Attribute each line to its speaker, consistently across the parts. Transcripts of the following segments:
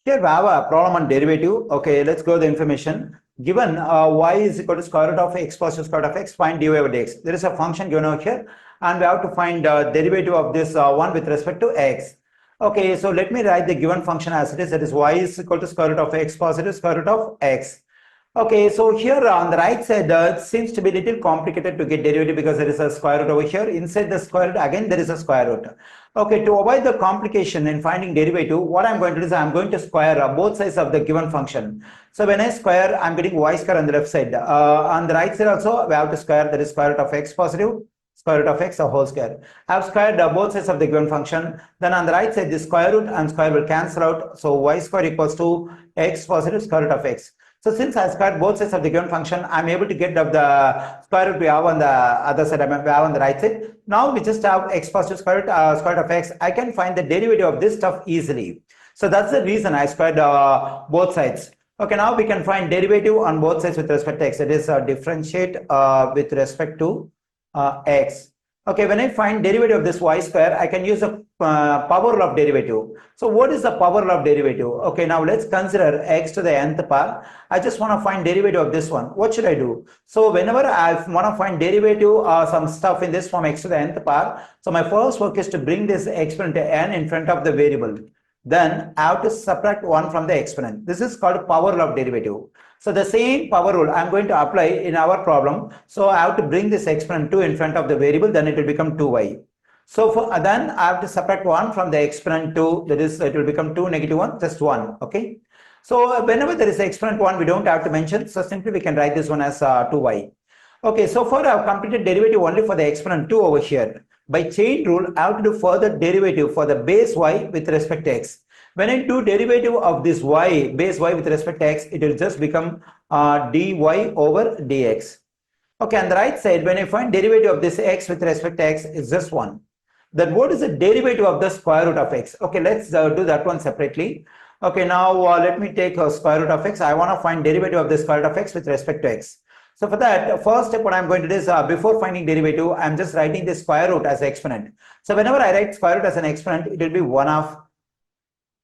Speaker 1: Here we have a problem on derivative. Okay, let's go the information. Given y is equal to square root of x plus square root of x, find dy over dx. There is a function given over here, and we have to find derivative of this one with respect to x. Okay, so let me write the given function as it is. That is y is equal to square root of x positive square root of x. Okay, so here on the right side, it seems to be a little complicated to get derivative because there is a square root over here. Inside the square root, again, there is a square root. Okay, to avoid the complication in finding derivative, what I'm going to do is I'm going to square both sides of the given function. So when I square, I'm getting y square on the left side. On the right side also, we have to square, that is square root of x positive, square root of x a whole square. I have squared both sides of the given function. Then on the right side, the square root and square will cancel out. So y square equals to x positive square root of x. So since I squared both sides of the given function, I'm able to get the square root we have on the other side, we have on the right side. Now we just have x positive square root of x. I can find the derivative of this stuff easily. So that's the reason I squared both sides. Okay, now we can find derivative on both sides with respect to x. It is differentiate with respect to x. Okay, when I find derivative of this y square, I can use the power law of derivative. So what is the power law of derivative? Okay, now let's consider x to the nth power. I just want to find derivative of this one. What should I do? So whenever I want to find derivative or some stuff in this form x to the nth power, so my first work is to bring this exponent n in front of the variable. Then I have to subtract 1 from the exponent. This is called power law of derivative. So the same power rule I'm going to apply in our problem. So I have to bring this exponent 2 in front of the variable, then it will become 2y. So then I have to subtract 1 from the exponent 2, that is it will become 2 negative 1, just 1. Okay. So whenever there is exponent 1, we don't have to mention. So simply we can write this one as 2y. Okay, so far I have completed derivative only for the exponent 2 over here. By chain rule, I have to do further derivative for the base y with respect to x. When I do derivative of this y, base y with respect to x, it will just become dy over dx. Okay, on the right side, when I find derivative of this x with respect to x, is just 1. Then what is the derivative of the square root of x? Okay, let's do that one separately. Okay, now let me take square root of x. I want to find derivative of the square root of x with respect to x. So for that, first step what I'm going to do is before finding derivative, I'm just writing the square root as exponent. So whenever I write square root as an exponent, it will be 1 of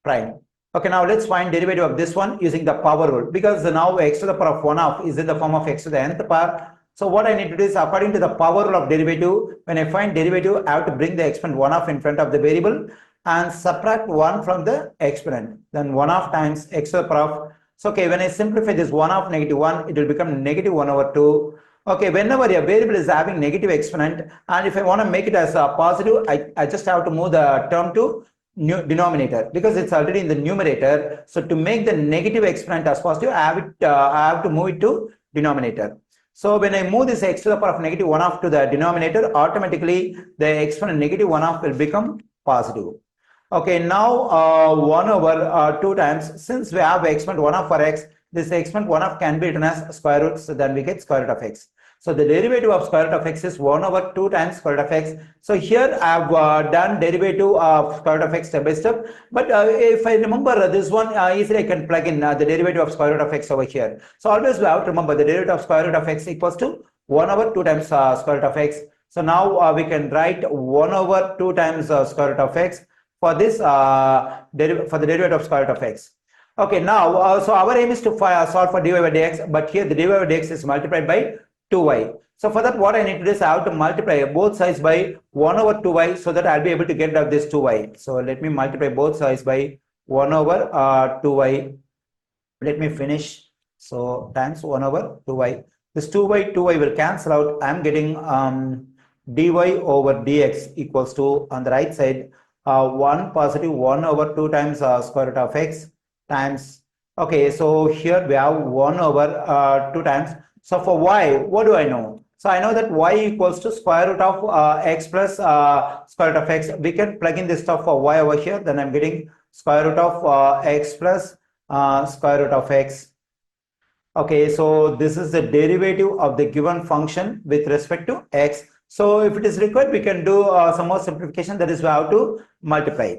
Speaker 1: prime. Okay, now let's find derivative of this one using the power rule, because now x to the power of 1 half is in the form of x to the nth power. So what I need to do is, according to the power rule of derivative, when I find derivative, I have to bring the exponent 1 half in front of the variable and subtract 1 from the exponent. Then 1 half times x to the power of. So okay, when I simplify this 1 half negative 1, it will become negative 1 over 2. Okay, whenever a variable is having negative exponent, and if I want to make it as a positive, I just have to move the term to denominator because it's already in the numerator. So to make the negative exponent as positive, I have to move it to denominator. So when I move this x to the power of negative 1 half to the denominator, automatically the exponent negative 1 half will become positive. Okay, now 1 over 2 times, since we have exponent 1 half for x, this exponent 1 half can be written as square root, so then we get square root of x. So the derivative of square root of x is 1 over 2 times square root of x. So here I have done derivative of square root of x step by step. But if I remember this one, easily I can plug in the derivative of square root of x over here. So always we have to remember the derivative of square root of x equals to 1 over 2 times square root of x. So now we can write 1 over 2 times square root of x for this for the derivative of square root of x. Okay, now so our aim is to solve for dy by dx, but here the dy by dx is multiplied by 2y. So for that, what I need to do is I have to multiply both sides by 1 over 2y so that I'll be able to get out this 2y. So let me multiply both sides by 1 over 2y. Let me finish. So times 1 over 2y. This 2y will cancel out. I'm getting dy over dx equals to, on the right side, 1 positive 1 over 2 times square root of x times. Okay, so here we have 1 over 2 times. So for y, what do I know? So I know that y equals to square root of x plus square root of x. We can plug in this stuff for y over here. Then I'm getting square root of x plus square root of x. Okay, so this is the derivative of the given function with respect to x. So if it is required, we can do some more simplification. That is, we have to multiply.